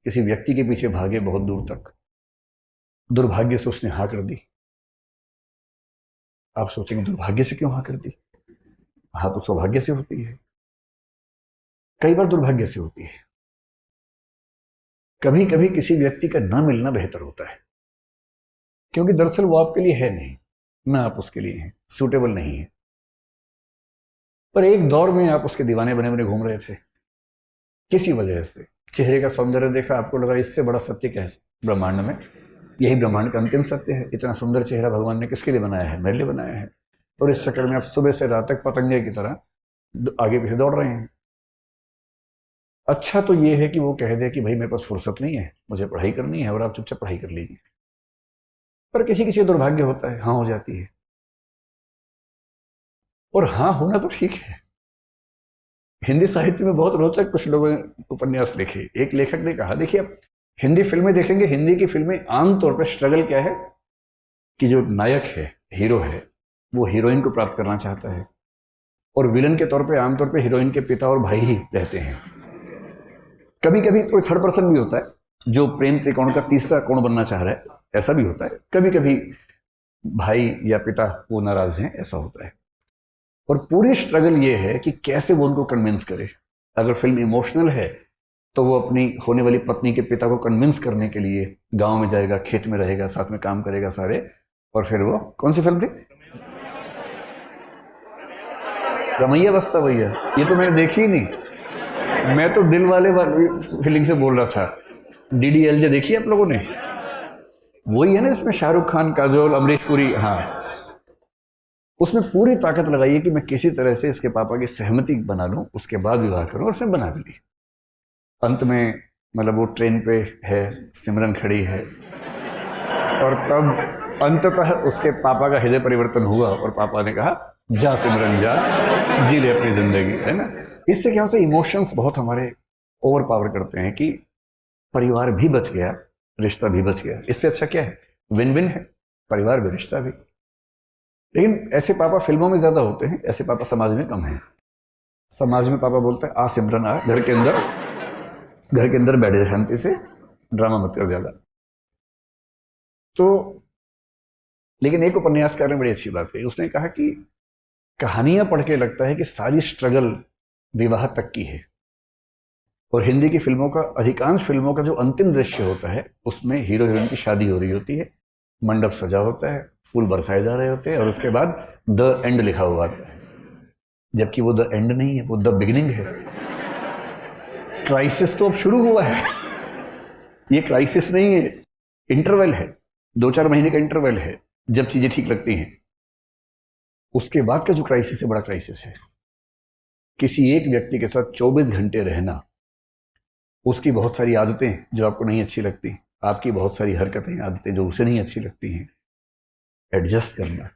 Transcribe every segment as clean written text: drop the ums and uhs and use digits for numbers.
किसी व्यक्ति के पीछे भागे बहुत दूर तक, दुर्भाग्य से उसने हाँ कर दी। आप सोचेंगे दुर्भाग्य से क्यों हाँ कर दी? हाँ तो सौभाग्य से होती है, कई बार दुर्भाग्य से होती है। कभी कभी किसी व्यक्ति का ना मिलना बेहतर होता है, क्योंकि दरअसल वो आपके लिए है नहीं, ना आप उसके लिए हैं, सूटेबल नहीं है। पर एक दौर में आप उसके दीवाने बने बने घूम रहे थे, किसी वजह से चेहरे का सौंदर्य देखा, आपको लगा इससे बड़ा सत्य क्या है ब्रह्मांड में, यही ब्रह्मांड का अंतिम सत्य है। इतना सुंदर चेहरा भगवान ने किसके लिए बनाया है? मेरे लिए बनाया है। और इस चक्कर में आप सुबह से रात तक पतंगे की तरह आगे पीछे दौड़ रहे हैं। अच्छा तो ये है कि वो कह दे कि भाई मेरे पास फुर्सत नहीं है, मुझे पढ़ाई करनी है, और आप चुपचाप पढ़ाई कर लीजिए। पर किसी किसी का दुर्भाग्य होता है, हाँ हो जाती है। और हाँ होना तो ठीक है। हिंदी साहित्य में बहुत रोचक कुछ लोगों ने उपन्यास लिखे। एक लेखक ने कहा, देखिए आप हिंदी फिल्में देखेंगे, हिंदी की फिल्में आमतौर पर स्ट्रगल क्या है कि जो नायक है, हीरो है, वो हीरोइन को प्राप्त करना चाहता है, और विलन के तौर पे आमतौर पे हीरोइन के पिता और भाई ही रहते हैं। कभी कभी कोई थर्ड पर्सन भी होता है जो प्रेम त्रिकोण का तीसरा कोण बनना चाह रहा है, ऐसा भी होता है। कभी कभी भाई या पिता वो नाराज हैं, ऐसा होता है। और पूरी स्ट्रगल ये है कि कैसे वो उनको कन्विंस करे। अगर फिल्म इमोशनल है तो वो अपनी होने वाली पत्नी के पिता को कन्विंस करने के लिए गांव में जाएगा, खेत में रहेगा, साथ में काम करेगा सारे, और फिर वो कौन सी फिल्म थी? रमैया बस्ता भैया। ये तो मैंने देखी ही नहीं, मैं तो दिल वाले फीलिंग से बोल रहा था। DDLJ देखी आप लोगों ने? वही है ना, इसमें शाहरुख खान, काजोल, अमरीश पुरी। हाँ, उसमें पूरी ताकत लगाई है कि मैं किसी तरह से इसके पापा की सहमति बना लूं, उसके बाद विवाह करूं, और उसने बना भी ली। अंत में मतलब वो ट्रेन पे है, सिमरन खड़ी है, और तब अंततः उसके पापा का हृदय परिवर्तन हुआ और पापा ने कहा जा सिमरन जा, जी ले अपनी जिंदगी, है ना। इससे क्या होता है, इमोशंस बहुत हमारे ओवर पावर करते हैं कि परिवार भी बच गया, रिश्ता भी बच गया। इससे अच्छा क्या है? विन विन है, परिवार भी रिश्ता भी। लेकिन ऐसे पापा फिल्मों में ज्यादा होते हैं, ऐसे पापा समाज में कम हैं। समाज में पापा बोलते हैं आ सिमरन आ, घर के अंदर बैठे शांति से, ड्रामा मत कर ज्यादा। तो लेकिन एक उपन्यासकार ने बड़ी अच्छी बात कही। उसने कहा कि कहानियां पढ़ के लगता है कि सारी स्ट्रगल विवाह तक की है, और हिंदी की फिल्मों का, अधिकांश फिल्मों का जो अंतिम दृश्य होता है उसमें हीरो हीरोइन की शादी हो रही होती है, मंडप सजा होता है, फूल बरसाए जा रहे होते हैं, और उसके बाद द एंड लिखा हुआ आता है। जबकि वो द एंड नहीं है, वो द बिगिनिंग है। क्राइसिस तो अब शुरू हुआ है। ये क्राइसिस नहीं है, इंटरवल है, 2-4 महीने का इंटरवल है जब चीजें ठीक लगती हैं। उसके बाद का जो क्राइसिस है, बड़ा क्राइसिस है। किसी एक व्यक्ति के साथ 24 घंटे रहना, उसकी बहुत सारी आदतें जो आपको नहीं अच्छी लगती, आपकी बहुत सारी हरकतें, आदतें जो उसे नहीं अच्छी लगती हैं, एडजस्ट करना।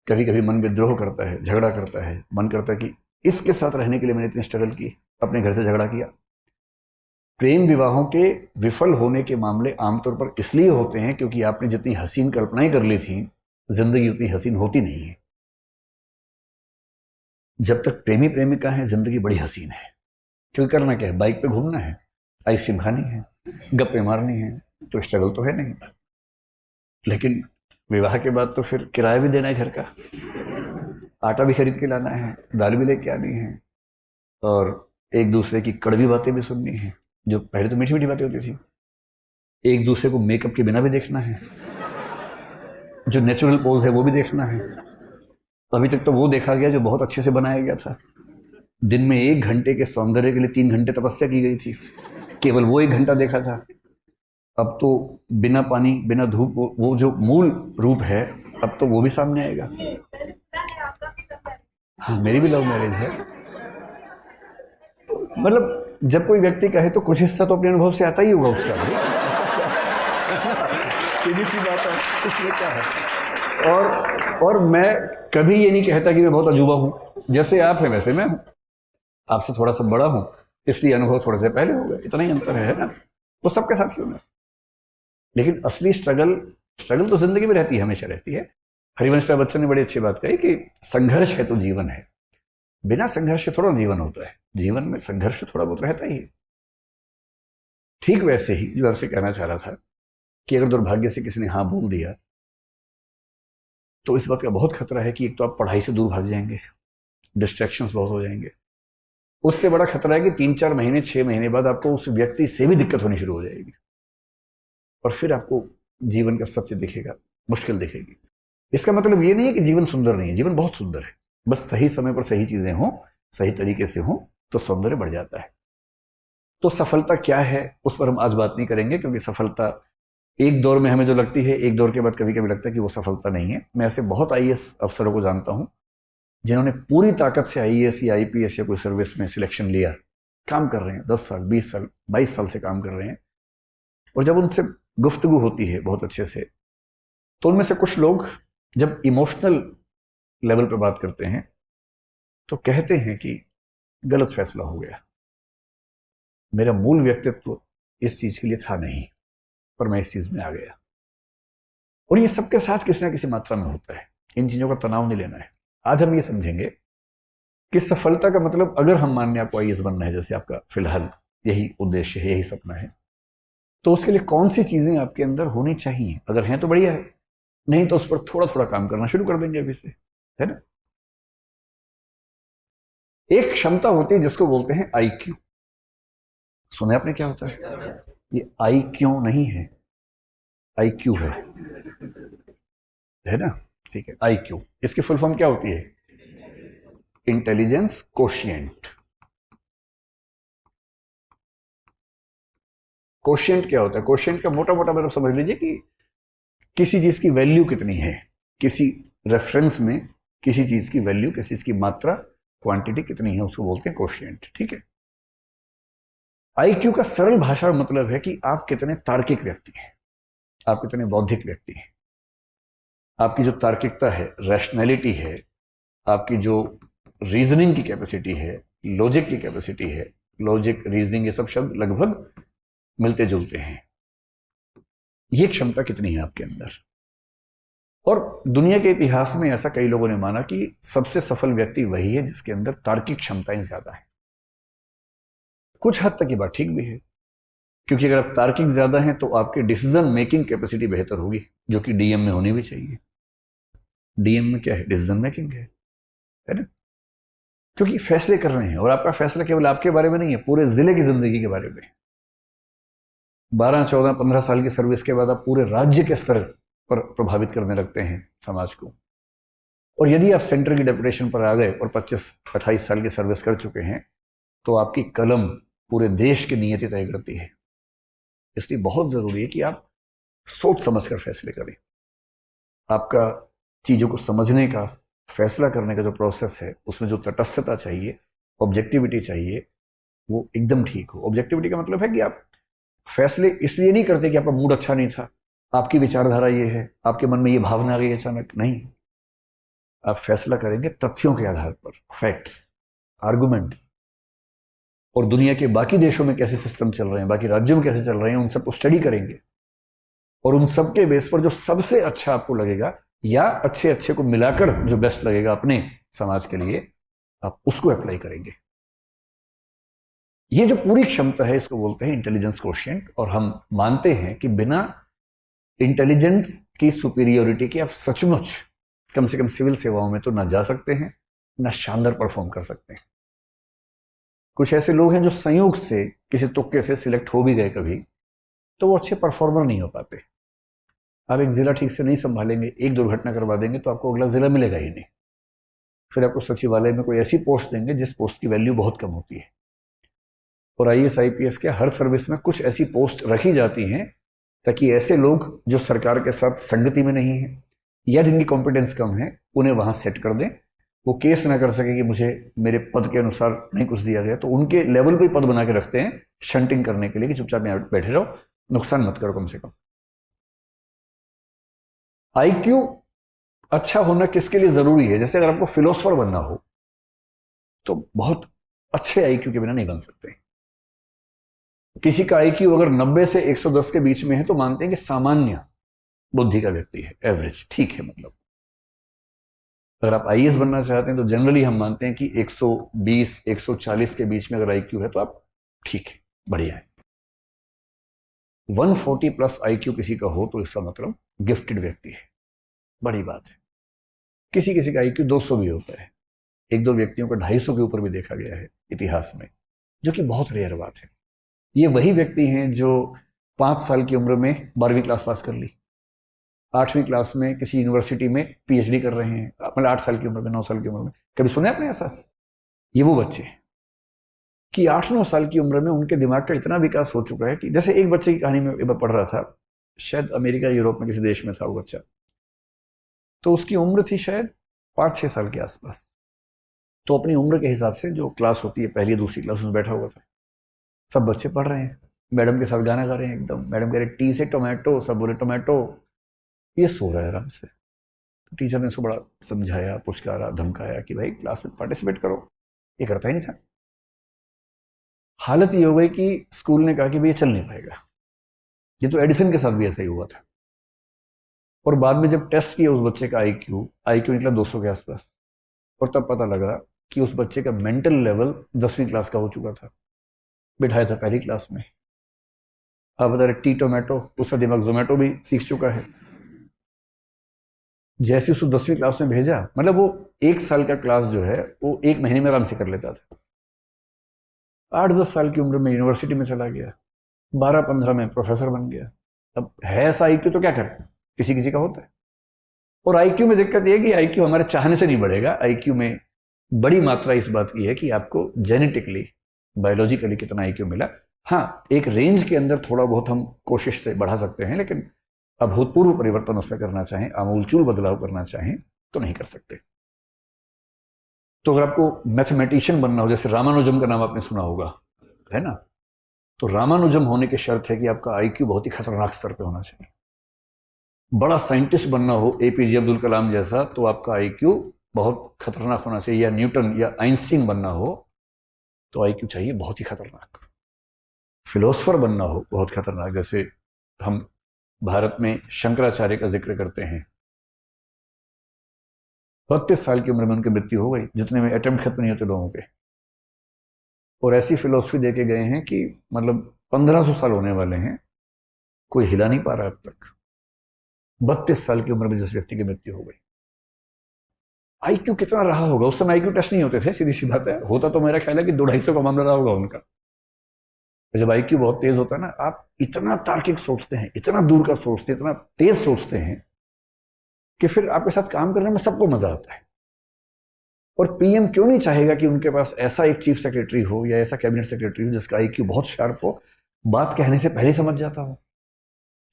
कभी कभी मन विद्रोह करता है, झगड़ा करता है, मन करता है कि इसके साथ रहने के लिए मैंने इतनी स्ट्रगल की, अपने घर से झगड़ा किया। प्रेम विवाहों के विफल होने के मामले आमतौर पर इसलिए होते हैं क्योंकि आपने जितनी हसीन कल्पनाएं कर ली थी, जिंदगी उतनी हसीन होती नहीं है। जब तक प्रेमी प्रेमिका है, जिंदगी बड़ी हसीन है, क्योंकि करना क्या है, बाइक पे घूमना है, आइसक्रीम खानी है, गप्पे मारनी है, तो स्ट्रगल तो है नहीं। लेकिन विवाह के बाद तो फिर किराया भी देना है घर का, आटा भी खरीद के लाना है, दाल भी लेके आनी है, और एक दूसरे की कड़वी बातें भी सुननी है। जो पहले तो मीठी मीठी बातें होती थी, एक दूसरे को मेकअप के बिना भी देखना है, जो नेचुरल पोज है वो भी देखना है। अभी तक तो वो देखा गया जो बहुत अच्छे से बनाया गया था। दिन में 1 घंटे के सौंदर्य के लिए 3 घंटे तपस्या की गई थी, केवल वो 1 घंटा देखा था। अब तो बिना पानी, बिना धूप, वो जो मूल रूप है, अब तो वो भी सामने आएगा। हाँ, मेरी भी लव मैरिज है। मतलब जब कोई व्यक्ति कहे तो कुछ हिस्सा तो अपने अनुभव से आता ही होगा उसका भी। सीधी सी बात है, इसमें क्या है। और मैं कभी ये नहीं कहता कि मैं बहुत अजूबा हूँ। जैसे आप हैं वैसे मैं हूँ, आपसे थोड़ा सा बड़ा हूँ, इसलिए अनुभव थोड़े से पहले हो गए, इतना ही अंतर है ना। वो सबके साथ ही होना। लेकिन असली स्ट्रगल तो जिंदगी में रहती है, हमेशा रहती है। हरिवंश राय बच्चन ने बड़ी अच्छी बात कही कि संघर्ष है तो जीवन है। बिना संघर्ष थोड़ा जीवन होता है, जीवन में संघर्ष थोड़ा बहुत रहता ही है। ठीक वैसे ही जो आपसे कहना चाह रहा था कि अगर दुर्भाग्य से किसी ने हाँ बोल दिया तो इस बात का बहुत खतरा है कि एक तो आप पढ़ाई से दूर भाग जाएंगे, डिस्ट्रैक्शंस बहुत हो जाएंगे। उससे बड़ा खतरा है कि 3-4 महीने 6 महीने बाद आपको उस व्यक्ति से भी दिक्कत होनी शुरू हो जाएगी और फिर आपको जीवन का सत्य दिखेगा, मुश्किल दिखेगी। इसका मतलब ये नहीं है कि जीवन सुंदर नहीं है, जीवन बहुत सुंदर है, बस सही समय पर सही चीजें हों, सही तरीके से हों तो सौंदर्य बढ़ जाता है। तो सफलता क्या है उस पर हम आज बात नहीं करेंगे, क्योंकि सफलता एक दौर में हमें जो लगती है, एक दौर के बाद कभी कभी लगता है कि वो सफलता नहीं है। मैं ऐसे बहुत आईएएस अफसरों को जानता हूं जिन्होंने पूरी ताकत से आईएएस या आईपीएस या कोई सर्विस में सिलेक्शन लिया, काम कर रहे हैं 10 साल 20 साल 22 साल से काम कर रहे हैं, और जब उनसे गुफ्तगू होती है बहुत अच्छे से, तो उनमें से कुछ लोग जब इमोशनल लेवल पे बात करते हैं तो कहते हैं कि गलत फैसला हो गया, मेरा मूल व्यक्तित्व इस चीज के लिए था नहीं, पर मैं इस चीज में आ गया। और ये सबके साथ किसी ना किसी मात्रा में होता है, इन चीजों का तनाव नहीं लेना है। आज हम ये समझेंगे कि सफलता का मतलब, अगर हम मान लें आपको आईएएस बनना है, जैसे आपका फिलहाल यही उद्देश्य है, यही सपना है, तो उसके लिए कौन सी चीजें आपके अंदर होनी चाहिए? अगर हैं तो बढ़िया है, नहीं तो उस पर थोड़ा थोड़ा काम करना शुरू कर देंगे अभी से, है ना। एक क्षमता होती है जिसको बोलते हैं आईक्यू। सुना आपने क्या होता है? ये आई क्यों नहीं है, आईक्यू है ना। ठीक है, आईक्यू, इसकी फुल फॉर्म क्या होती है? Intelligence quotient. कोशिएंट क्या होता है? कोशिएंट का मोटा मोटा मतलब समझ लीजिए कि किसी चीज की वैल्यू कितनी है, किसी रेफरेंस में किसी चीज की वैल्यू, किसी चीज की मात्रा, क्वांटिटी कितनी है, उसको बोलते हैं कोशिएंट। ठीक है। आईक्यू का सरल भाषा में मतलब है कि आप कितने तार्किक व्यक्ति हैं, आप कितने बौद्धिक व्यक्ति हैं, आपकी जो तार्किकता है, रैशनैलिटी है, आपकी जो रीजनिंग की कैपेसिटी है, लॉजिक की कैपेसिटी है। लॉजिक, रीजनिंग, ये सब शब्द लगभग मिलते जुलते हैं। ये क्षमता कितनी है आपके अंदर? और दुनिया के इतिहास में ऐसा कई लोगों ने माना कि सबसे सफल व्यक्ति वही है जिसके अंदर तार्किक क्षमताएं ज्यादा है। कुछ हद तक ये बात ठीक भी है, क्योंकि अगर आप तार्किक ज्यादा हैं तो आपकी डिसीजन मेकिंग कैपेसिटी बेहतर होगी, जो कि डीएम में होनी भी चाहिए। डीएम में क्या है? डिसीजन मेकिंग है ना। क्योंकि फैसले कर रहे हैं, और आपका फैसला केवल आपके बारे में नहीं है, पूरे जिले की जिंदगी के बारे में। 12, 14, 15 साल की सर्विस के बाद आप पूरे राज्य के स्तर पर प्रभावित करने लगते हैं समाज को। और यदि आप सेंटर की डेपुटेशन पर आ गए और 25-28 साल की सर्विस कर चुके हैं, तो आपकी कलम पूरे देश की नीयति तय करती है। इसलिए बहुत जरूरी है कि आप सोच समझकर फैसले करें। आपका चीजों को समझने का, फैसला करने का जो प्रोसेस है, उसमें जो तटस्थता चाहिए, ऑब्जेक्टिविटी चाहिए, वो एकदम ठीक हो। ऑब्जेक्टिविटी का मतलब है कि आप फैसले इसलिए नहीं करते कि आपका मूड अच्छा नहीं था, आपकी विचारधारा ये है, आपके मन में ये भावना आ गई अचानक, नहीं। आप फैसला करेंगे तथ्यों के आधार पर, फैक्ट्स, आर्गुमेंट्स, और दुनिया के बाकी देशों में कैसे सिस्टम चल रहे हैं, बाकी राज्यों में कैसे चल रहे हैं, उन सबको स्टडी करेंगे। और उन सबके बेस पर जो सबसे अच्छा आपको लगेगा, या अच्छे अच्छे को मिलाकर जो बेस्ट लगेगा अपने समाज के लिए, आप उसको अप्लाई करेंगे। ये जो पूरी क्षमता है, इसको बोलते हैं इंटेलिजेंस कोशिएंट। और हम मानते हैं कि बिना इंटेलिजेंस की सुपीरियोरिटी के आप सचमुच कम से कम सिविल सेवाओं में तो ना जा सकते हैं, ना शानदार परफॉर्म कर सकते हैं। कुछ ऐसे लोग हैं जो संयोग से, किसी तुक्के से सिलेक्ट हो भी गए कभी, तो वो अच्छे परफॉर्मर नहीं हो पाते। आप एक जिला ठीक से नहीं संभालेंगे, एक दुर्घटना करवा देंगे, तो आपको अगला जिला मिलेगा ही नहीं। फिर आपको सचिवालय में कोई ऐसी पोस्ट देंगे जिस पोस्ट की वैल्यू बहुत कम होती है। और आईएएस आईपीएस के हर सर्विस में कुछ ऐसी पोस्ट रखी जाती हैं ताकि ऐसे लोग जो सरकार के साथ संगति में नहीं है या जिनकी कॉम्पिटेंस कम है, उन्हें वहां सेट कर दें। वो केस ना कर सके कि मुझे मेरे पद के अनुसार नहीं कुछ दिया गया, तो उनके लेवल पे पद बना के रखते हैं शंटिंग करने के लिए, कि चुपचाप यहाँ बैठे रहो, नुकसान मत करो कम से कम। आईक्यू अच्छा होना किसके लिए जरूरी है? जैसे अगर आपको फिलोसोफर बनना हो तो बहुत अच्छे आईक्यू के बिना नहीं बन सकते। किसी का आईक्यू अगर 90 से 110 के बीच में है तो मानते हैं कि सामान्य बुद्धि का व्यक्ति है, एवरेज, ठीक है। मतलब अगर आप आईएएस बनना चाहते हैं तो जनरली हम मानते हैं कि 120, 140 के बीच में अगर आईक्यू है तो आप ठीक है, बढ़िया है। 140 प्लस IQ किसी का हो तो इसका मतलब गिफ्टेड व्यक्ति है, बड़ी बात है। किसी किसी का IQ 200 भी होता है, एक दो व्यक्तियों को 250 के ऊपर भी देखा गया है इतिहास में, जो कि बहुत रेयर बात है। ये वही व्यक्ति हैं जो 5 साल की उम्र में 12वीं क्लास पास कर ली, 8वीं क्लास में किसी यूनिवर्सिटी में PhD कर रहे हैं, मतलब 8 साल की उम्र में, 9 साल की उम्र में। कभी सुना आपने ऐसा? ये वो बच्चे हैं कि 8-9 साल की उम्र में उनके दिमाग का इतना विकास हो चुका है कि जैसे एक बच्चे की कहानी में एक बार पढ़ रहा था, शायद अमेरिका यूरोप में किसी देश में था वो बच्चा, तो उसकी उम्र थी शायद 5-6 साल के आसपास। तो अपनी उम्र के हिसाब से जो क्लास होती है पहली दूसरी क्लास, उसमें बैठा हुआ था। सब बच्चे पढ़ रहे हैं, मैडम के साथ गाना गा रहे हैं एकदम, मैडम कह रहे टी से टोमेटो, सब बोले टोमेटो, ये सो रहा है आराम से। तो टीचर ने उसको बड़ा समझाया, पुचकारा, धमकाया कि भाई क्लास में पार्टिसिपेट करो, ये करता ही नहीं था। हालत ये हो गई कि स्कूल ने कहा कि भाई ये चल नहीं पाएगा। ये तो एडिसन के साथ भी ऐसा ही हुआ था। और बाद में जब टेस्ट किया उस बच्चे का IQ निकला 200 के आसपास, और तब पता लगा कि उस बच्चे का मेंटल लेवल 10वीं क्लास का हो चुका था, बिठाया था पहली क्लास में। अब बता रहे टी टोमेटो, उसका दिमाग जोमेटो भी सीख चुका है। जैसे उसको 10वीं क्लास में भेजा, मतलब वो 1 साल का क्लास जो है वो 1 महीने में आराम से कर लेता था। 8-10 साल की उम्र में यूनिवर्सिटी में चला गया, 12-15 में प्रोफेसर बन गया। अब है ऐसा IQ तो क्या करे, किसी किसी का होता है। और IQ में दिक्कत यह है कि IQ हमारे चाहने से नहीं बढ़ेगा। IQ में बड़ी मात्रा इस बात की है कि आपको जेनेटिकली, बायोलॉजिकली कितना IQ मिला। हाँ, एक रेंज के अंदर थोड़ा बहुत हम कोशिश से बढ़ा सकते हैं, लेकिन अभूतपूर्व परिवर्तन उसमें करना चाहें, आमूलचूल बदलाव करना चाहें तो नहीं कर सकते। तो अगर आपको मैथमेटिशियन बनना हो, जैसे रामानुजम का नाम आपने सुना होगा, है ना, तो रामानुजम होने की शर्त है कि आपका IQ बहुत ही खतरनाक स्तर पे होना चाहिए। बड़ा साइंटिस्ट बनना हो APJ अब्दुल कलाम जैसा, तो आपका IQ बहुत खतरनाक होना चाहिए। या न्यूटन या आइंस्टीन बनना हो तो IQ चाहिए बहुत ही खतरनाक। फिलोसफर बनना हो बहुत खतरनाक, जैसे हम भारत में शंकराचार्य का जिक्र करते हैं, 32 साल की उम्र में उनकी मृत्यु हो गई, जितने में अटेम्प्ट खत्म नहीं होते लोगों के। और ऐसी फिलोसफी देके गए हैं कि मतलब 1500 साल होने वाले हैं, कोई हिला नहीं पा रहा अब तक। 32 साल की उम्र में जिस व्यक्ति की मृत्यु हो गई, IQ कितना रहा होगा? उस समय IQ टेस्ट नहीं होते थे, सीधी सी बात है। होता तो मेरा ख्याल है कि 200-250 का मामला रहा होगा उनका। जब IQ बहुत तेज होता है ना, आप इतना तार्किक सोचते हैं, इतना दूर का सोचते हैं, इतना तेज सोचते हैं कि फिर आपके साथ काम करने में सबको मजा आता है। और PM क्यों नहीं चाहेगा कि उनके पास ऐसा एक चीफ सेक्रेटरी हो या ऐसा कैबिनेट सेक्रेटरी हो जिसका IQ बहुत शार्प हो, बात कहने से पहले समझ जाता हो,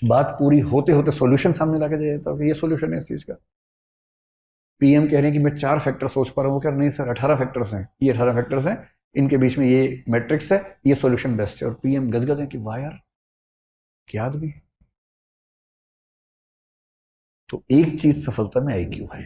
बात पूरी होते होते सॉल्यूशन सामने लाके दे देता हो कि ये सॉल्यूशन है इस चीज का। PM कह रहे हैं कि मैं 4 फैक्टर सोच पा रहा हूँ, वो कह रहे नहीं सर 18 फैक्टर्स हैं, ये 18 फैक्टर्स हैं, इनके बीच में ये मैट्रिक्स है, ये सॉल्यूशन बेस्ट है। और PM गदगद है कि वाह यार क्या आदमी है। तो एक चीज सफलता में IQ है।